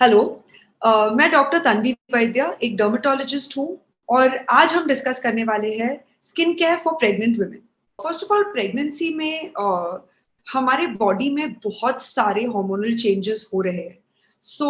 Hello. मैं doctor Tanvi वैद्य, एक dermatologist हूँ और आज हम डिस्कस करने वाले हैं skin care for pregnant women. First of all pregnancy में हमारे बॉडी में बहुत सारे हार्मोनल चेंजेस हो रहे हैं। सो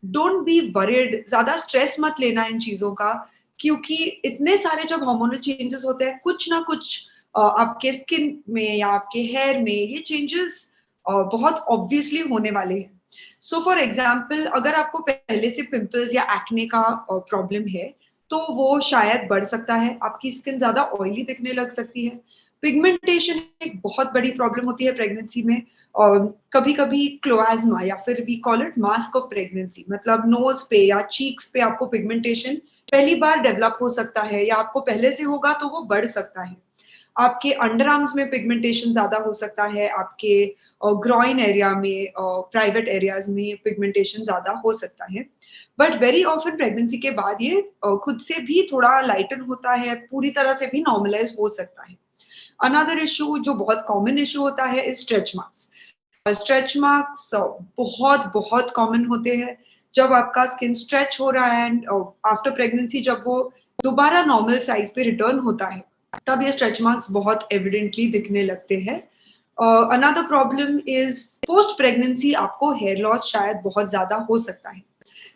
डोंट बी वरीड, ज़्यादा स्ट्रेस मत लेना इन चीज़ों का, क्योंकि इतने सारे जब हार्मोनल चेंजेस होते हैं, कुछ ना कुछ आपके स्किन में या आपके हेयर में ये चेंजेस बहुत ऑब्वियसली होने वाले हैं। सो फॉर एग्जाम्पल, अगर आपको पहले से पिंपल्स या एक्ने का प्रॉब्लम है, तो वो शायद बढ़ सकता है। आपकी स्किन ज़्यादा ऑयली दिखने लग सकती है। पिगमेंटेशन एक बहुत बड़ी प्रॉब्लम होती है प्रेगनेंसी में। और कभी-कभी क्लोएज़्मा या फिर we call it mask of pregnancy, मतलब नोज़ पे या चीक्स पे आपको पिगमेंटेशन पहली बार डेवलप हो सकता है या आपको पहले से होगा तो वो बढ़ सकता है। आपके अंडर आर्म्स में पिगमेंटेशन ज़्यादा हो सकता है, आपके ग्रॉइन एरिया में, प्राइवेट एरियाज़ में पिगमेंटेशन ज़्यादा हो सकता है। बट वेरी ऑफ़न प्रेगनेंसी के बाद ये खुद से भी थोड़ा लाइटन होता है, पूरी तरह से भी नॉर्मलाइज़ हो सकता है। अनदर इश्यू जो बहुत कॉमन इश्यू होता है is stretch marks. Stretch marks बहुत कॉमन होते हैं। जब आपका स्किन स्ट्रेच हो रहा है एंड आफ्टर प्रेगनेंसी जब वो दोबारा नॉर्मल साइज़ पे रिटर्न होता है, तब ये स्ट्रेच मार्क्स बहुत एविडेंटली दिखने लगते हैं। Another problem is post pregnancy आपको हेयर लॉस शायद बहुत ज़्यादा हो सकता है।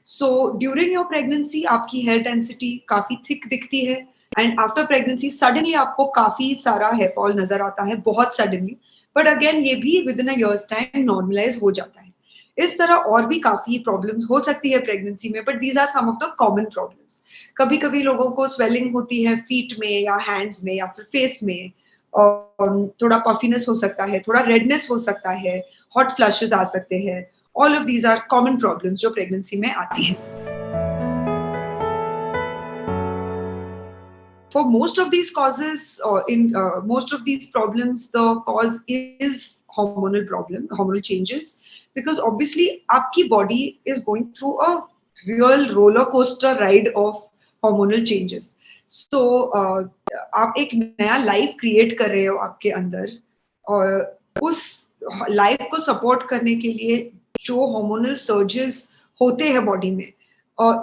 सो ड्यूरिंग योर प्रेगनेंसी आपकी हेयर डेंसिटी काफ़ी थिक दिखती है एंड आफ्टर प्रेगनेंसी सडनली आपको काफ़ी सारा हेयर फॉल नज़र आता है, बहुत सडनली। बट अगेन ये भी with in a years time normalise हो जाता है। इस तरह और भी काफ़ी प्रॉब्लम्स हो सकती है प्रेगनेंसी में, but these are some of the common problems. कभी-कभी लोगों को स्वेलिंग होती है फीट में या हैंड्स में या फिर फेस में, और थोड़ा पफिनेस हो सकता है, थोड़ा रेडनेस हो सकता है, हॉट फ्लशेस आ सकते हैं। All of these are common problems जो प्रेगनेंसी में आती हैं। For most of these causes, in most of these problems, the cause is hormonal problem, hormonal changes, because obviously आपकी body is going through a real roller coaster ride of hormonal changes. So आप एक नया life create कर रहे हो आपके अंदर, और उस लाइफ को सपोर्ट करने के लिए जो hormonal surges होते हैं बॉडी में,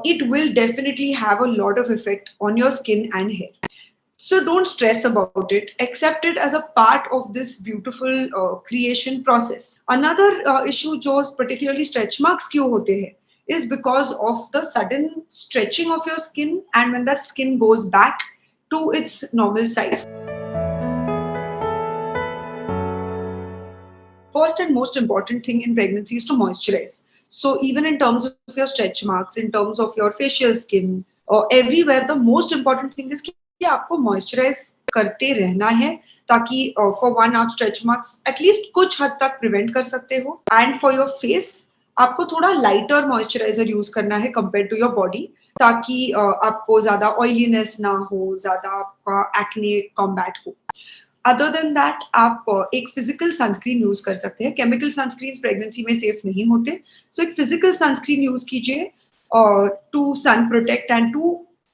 it will definitely have a lot of effect on your skin and hair. So don't stress about it. Accept it as a part of this beautiful creation process. Another issue जो particularly stretch marks क्यों होते हैं is because of the sudden stretching of your skin, and when that skin goes back to its normal size. First and most important thing in pregnancy is to moisturize. So even in terms of your stretch marks, in terms of your facial skin, or everywhere, the most important thing is कि आपको moisturize करते रहना है, ताकि for one आप stretch marks at least कुछ हद तक prevent कर सकते हो। And for your face, आपको थोड़ा lighter moisturizer use करना है compared to your body, ताकि आपको ज़्यादा oiliness ना हो, ज़्यादा आपका acne combat हो। अदर देन दैट आप एक फिजिकल सनस्क्रीन यूज कर सकते हैं। केमिकल सनस्क्रीन प्रेगनेंसी में सेफ नहीं होते। सो एक फिजिकल सनस्क्रीन यूज कीजिए to sun protect and to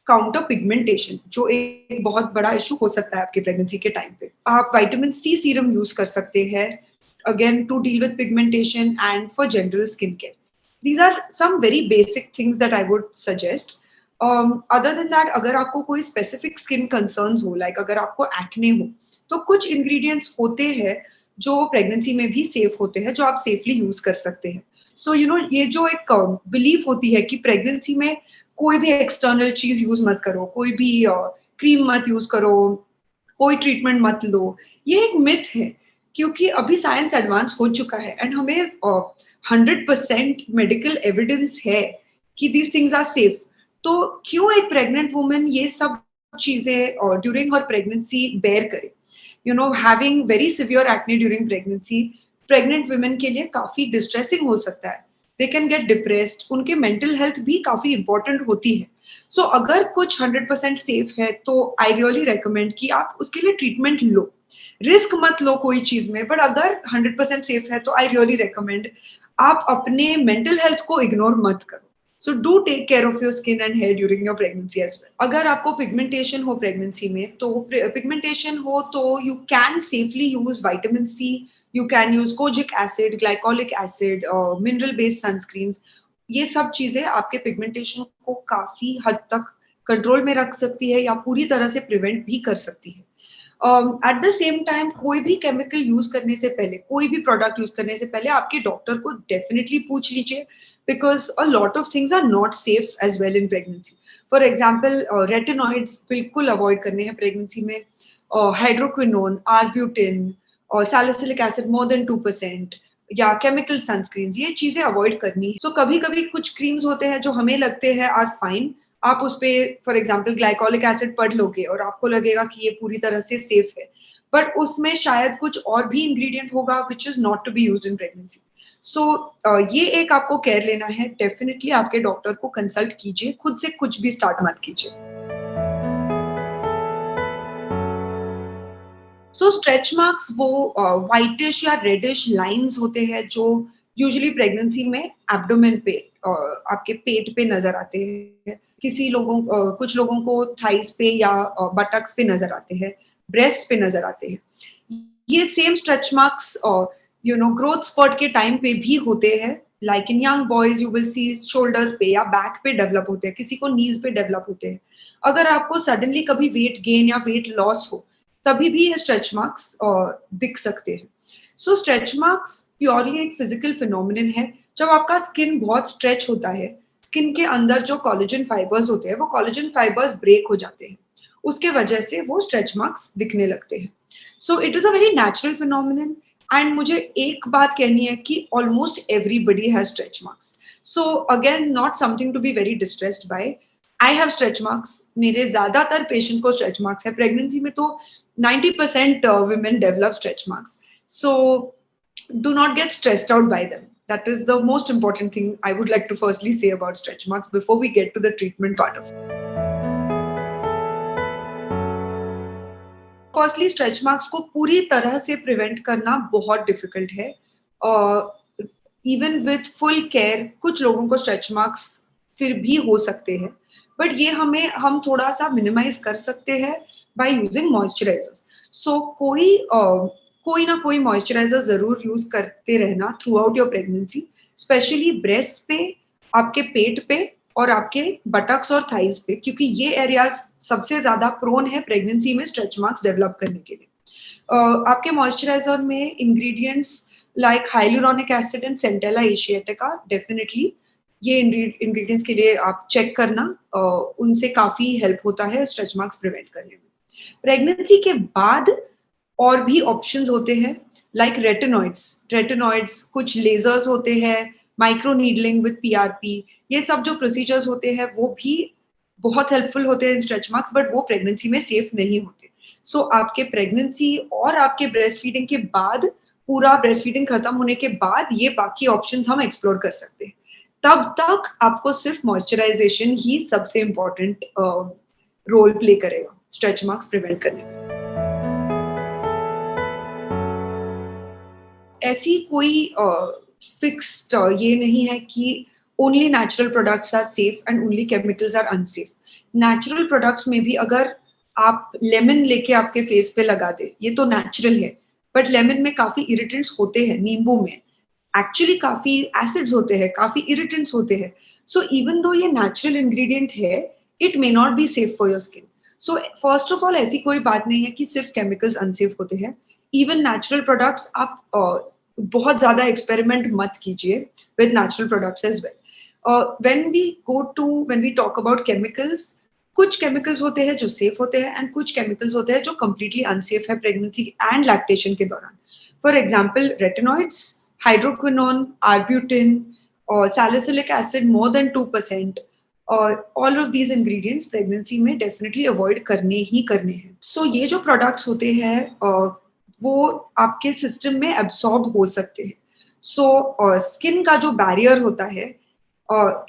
counter pigmentation, जो एक बहुत बड़ा इशू हो सकता है आपके प्रेगनेंसी के टाइम पे। आप विटामिन सी सीरम यूज कर सकते हैं, again to deal with pigmentation and for general skin care. These are some very basic things that I would suggest. Other than that, अगर आपको कोई स्पेसिफिक स्किन कंसर्न्स हो, like अगर आपको acne हो, तो कुछ इंग्रेडिएंट्स होते हैं जो प्रेगनेंसी में भी सेफ होते हैं, जो आप सेफली यूज कर सकते हैं। सो यू नो, ये जो एक बिलीफ होती है कि प्रेगनेंसी में कोई भी एक्सटर्नल चीज यूज मत करो, कोई भी क्रीम मत यूज करो, कोई ट्रीटमेंट मत लो, ये एक मिथ है। क्योंकि अभी साइंस एडवांस हो चुका है एंड हमें 100% मेडिकल एविडेंस है कि दीज थिंग्स आर सेफ। तो क्यों एक प्रेग्नेंट वुमन ये सब चीजें ड्यूरिंग हर प्रेगनेंसी बेयर करे? You know, having very severe acne during pregnancy pregnant women के लिए काफी डिस्ट्रेसिंग हो सकता है। दे कैन गेट डिप्रेस्ड, उनके मेंटल हेल्थ भी काफी इंपॉर्टेंट होती है। सो अगर कुछ 100% सेफ है, तो आई रियली रेकमेंड कि आप उसके लिए ट्रीटमेंट लो। रिस्क मत लो कोई चीज में, बट अगर 100% सेफ है तो आई रियली रेकमेंड आप अपने मेंटल हेल्थ को इग्नोर मत करो। So do take care of your skin and hair during your pregnancy as well. अगर आपको पिगमेंटेशन हो प्रेगनेंसी में, तो पिगमेंटेशन हो तो you can safely use vitamin C, you can use kojic acid, glycolic acid, mineral based sunscreens. ये सब चीजें आपके पिगमेंटेशन को काफी हद तक कंट्रोल में रख सकती है या पूरी तरह से प्रिवेंट भी कर सकती है। एट द सेम टाइम कोई भी केमिकल यूज करने से पहले, कोई भी प्रोडक्ट यूज करने से पहले आपके डॉक्टर को डेफिनेटली पूछ लीजिए, because a lot of things are not safe as well in pregnancy. For example retinoids बिल्कुल अवॉइड करने हैं प्रेगनेंसी में, हाइड्रोक्विनोन, आर्ब्यूटिन और सैलिसिलिक एसिड मोर देन 2%, या केमिकल सनस्क्रीन, ये चीजें अवॉइड करनी है। सो कभी कभी कुछ क्रीम्स होते हैं जो हमें लगते हैं आर फाइन, आप उस पे फॉर एग्जाम्पल ग्लाइकोलिक एसिड पढ़ लोगे और आपको लगेगा कि ये पूरी तरह से सेफ है, बट उसमें शायद कुछ और भी इंग्रेडिएंट होगा which is not to be used in pregnancy. So ये एक आपको केयर लेना है, डेफिनेटली आपके डॉक्टर को कंसल्ट कीजिए, खुद से कुछ भी स्टार्ट मत कीजिए। सो स्ट्रेच मार्क्स वो व्हाइटिश या रेडिश लाइंस होते हैं जो यूजुअली प्रेगनेंसी में एब्डोमेन पे, आपके पेट पे नजर आते हैं। कुछ लोगों को थाइस पे या बटक्स पे नजर आते हैं, ब्रेस्ट पे नजर आते हैं। ये same stretch marks growth spot के टाइम पे भी होते हैं, like in young boys you will see shoulders पे या बैक पे डेवलप होते हैं, किसी को नीज पे डेवलप होते हैं। अगर आपको सडनली कभी वेट गेन या वेट लॉस हो, तभी भी ये स्ट्रेच मार्क्स दिख सकते हैं। सो स्ट्रेच मार्क्स प्योरली एक फिजिकल फिनोमिनन है। जब आपका स्किन बहुत स्ट्रेच होता है, स्किन के अंदर जो कोलेजन फाइबर्स होते हैं वो कोलेजन फाइबर्स ब्रेक हो जाते हैं, उसके वजह से वो स्ट्रेच मार्क्स दिखने लगते हैं। So it is a very natural phenomenon. And मुझे एक बात कहनी है कि almost everybody has stretch marks. So again not something to be very distressed by. I have stretch marks, मेरे ज्यादातर पेशेंट्स को स्ट्रेच मार्क्स है। प्रेगनेंसी में तो 90% women develop stretch marks. So do not get stressed out by them. That is the most important thing I would like to firstly say about stretch marks before we get to the treatment part of it. Firstly, stretch marks को पूरी तरह से prevent करना बहुत difficult है। Even with full care, कुछ लोगों को stretch marks फिर भी हो सकते हैं, बट ये हम थोड़ा सा मिनिमाइज कर सकते हैं बाय यूजिंग मॉइस्चराइजर्स। सो कोई ना कोई मॉइस्चराइजर जरूर यूज करते रहना through out your pregnancy, specially breast पे, आपके पेट पे और आपके बटक्स और थाइज पे, क्योंकि ये एरियाज सबसे ज्यादा प्रोन है प्रेगनेंसी में स्ट्रेच मार्क्स डेवलप करने के लिए। आपके मॉइस्चराइजर में ingredients like hyaluronic acid and Centella asiatica, definitely ये इंग्रेडिएंट्स के लिए आप चेक करना, उनसे काफी हेल्प होता है स्ट्रेच मार्क्स प्रिवेंट करने में। प्रेगनेंसी के बाद और भी ऑप्शंस होते हैं लाइक रेटिनॉइड्स, कुछ लेजर्स होते हैं, माइक्रो नीडलिंग विद पीआरपी, ये सब जो प्रोसीजर्स होते हैं वो भी बहुत हेल्पफुल होते हैं इन स्ट्रेच मार्क्स, बट वो प्रेगनेंसी में सेफ नहीं होते। सो आपके प्रेगनेंसी और आपके ब्रेस्ट फीडिंग के बाद, पूरा ब्रेस्ट फीडिंग खत्म होने के बाद ये बाकी ऑप्शंस हम एक्सप्लोर कर सकते हैं। तब तक आपको सिर्फ मॉइस्चराइजेशन ही सबसे इम्पोर्टेंट रोल प्ले करेगा स्ट्रेच मार्क्स प्रिवेंट करने में। ऐसी कोई फिक्स्ड ये नहीं है कि only natural products are safe and only chemicals are unsafe. Natural products में भी अगर आप लेमन लेके आपके फेस पे लगा दे, ये तो नेचुरल है, बट लेमन में काफी इरिटेंट्स होते हैं, नींबू में एक्चुअली काफी एसिड्स होते हैं, काफी इरिटेंट्स होते हैं। सो इवन दो ये नेचुरल इंग्रेडिएंट है, it may not be safe for your skin. So first of all ऐसी कोई बात नहीं है कि सिर्फ केमिकल्स अनसेफ होते हैं। इवन नेचुरल प्रोडक्ट्स आप बहुत ज्यादा एक्सपेरिमेंट मत कीजिए with natural products as well. When we talk about chemicals, कुछ केमिकल्स होते हैं जो सेफ होते हैं एंड कुछ केमिकल्स होते हैं जो कंप्लीटली अनसेफ है प्रेगनेंसी एंड लैक्टेशन के दौरान। For example retinoids, hydroquinone, arbutin और सैलिसिलिक एसिड मोर देन 2%, और all of these ingredients pregnancy में डेफिनेटली अवॉइड करने ही करने हैं। सो ये जो प्रोडक्ट्स होते हैं वो आपके सिस्टम में एब्सॉर्ब हो सकते हैं। सो स्किन का जो बैरियर होता है,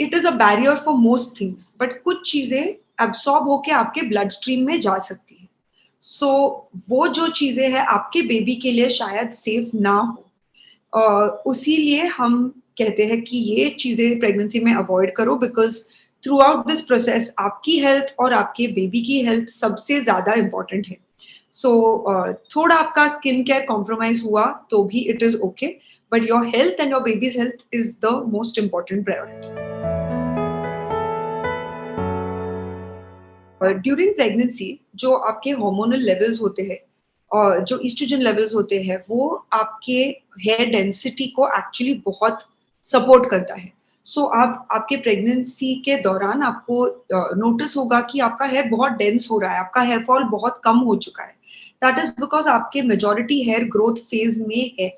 it is a barrier for most things, but कुछ चीजें एब्सॉर्ब होके आपके ब्लड स्ट्रीम में जा सकती है। सो वो जो चीजें हैं आपके बेबी के लिए शायद सेफ ना हो, उसीलिए हम कहते हैं कि ये चीजें प्रेगनेंसी में अवॉइड करो, because through out this process आपकी हेल्थ और आपके बेबी की हेल्थ सबसे ज्यादा इंपॉर्टेंट है। सो थोड़ा आपका स्किन केयर कॉम्प्रोमाइज हुआ तो भी it is okay, but your health and your babies health is the most important priority. During pregnancy जो आपके हार्मोनल लेवल्स होते हैं और जो ईस्ट्रोजन लेवल्स होते हैं वो आपके हेयर डेंसिटी को एक्चुअली बहुत सपोर्ट करता है। सो आप आपके प्रेगनेंसी के दौरान आपको नोटिस होगा कि आपका हेयर बहुत डेंस हो रहा है, आपका हेयर फॉल बहुत कम हो चुका है। दैट इज बिकॉज आपके मेजॉरिटी हेयर ग्रोथ फेज में है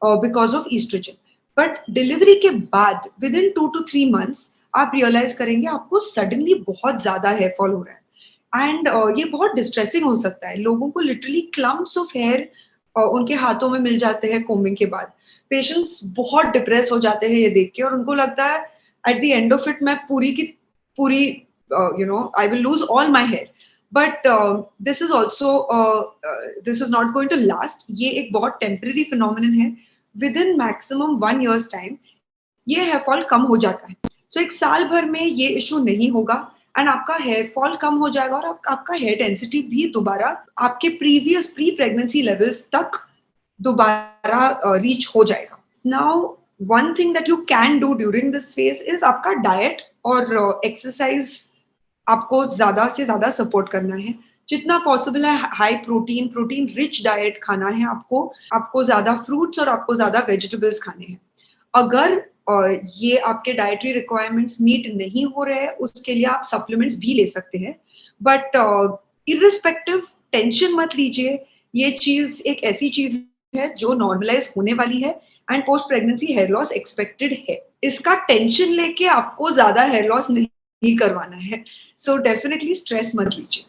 because of oestrogen. But delivery के बाद विद इन 2 to 3 months आप रियलाइज करेंगे आपको सडनली बहुत ज्यादा हेयर फॉल हो रहा है एंड ये बहुत डिस्ट्रेसिंग हो सकता है। लोगों को लिटरली क्लम्प्स ऑफ हेयर उनके हाथों में मिल जाते हैं कोम्बिंग के बाद। पेशेंट्स बहुत डिप्रेस हो जाते हैं ये देख के और उनको लगता है at the end of it मैं पूरी की पूरी I will lose all my hair. But this is also this is not going to last. ये एक बहुत टेम्पररी फिनोमिनन है। Within maximum 1 year's time ये हेयर फॉल कम हो जाता है। सो एक साल भर में ये इशू नहीं होगा एंड आपका हेयर फॉल कम हो जाएगा और आपका हेयर डेंसिटी भी दोबारा आपके प्रीवियस प्री प्रेगनेंसी लेवल्स तक दोबारा रीच हो जाएगा। Now one thing that you can do during this phase is आपका डाइट और एक्सरसाइज आपको ज्यादा से ज्यादा सपोर्ट करना है। जितना पॉसिबल है high protein protein rich diet खाना है आपको। आपको ज्यादा फ्रूट्स और आपको ज्यादा वेजिटेबल्स खाने हैं। अगर ये आपके डाइटरी रिक्वायरमेंट्स मीट नहीं हो रहे हैं उसके लिए आप सप्लीमेंट्स भी ले सकते हैं। बट इर्रिस्पेक्टिव टेंशन मत लीजिए। ये चीज एक ऐसी चीज है जो नॉर्मलाइज होने वाली है and post pregnancy hair loss expected है। इसका टेंशन लेके आपको ज्यादा हेयर लॉस नहीं करवाना है। सो डेफिनेटली स्ट्रेस मत लीजिए।